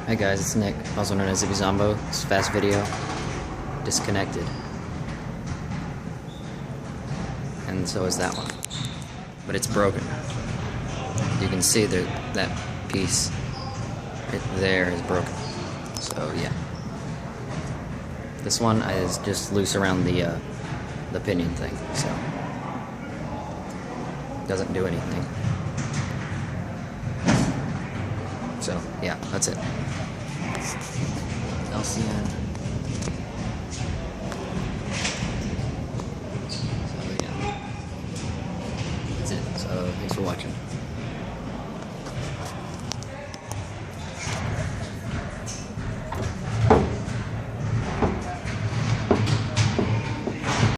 Hey guys, it's Nick, also known as Zippy Zombo. It's a fast video. Disconnected. And so is that one. But it's broken. You can see that piece right there is broken. So yeah. This one is just loose around the pinion thing, so doesn't do anything. So yeah, that's it. LCN. So yeah, that's it. So thanks for watching.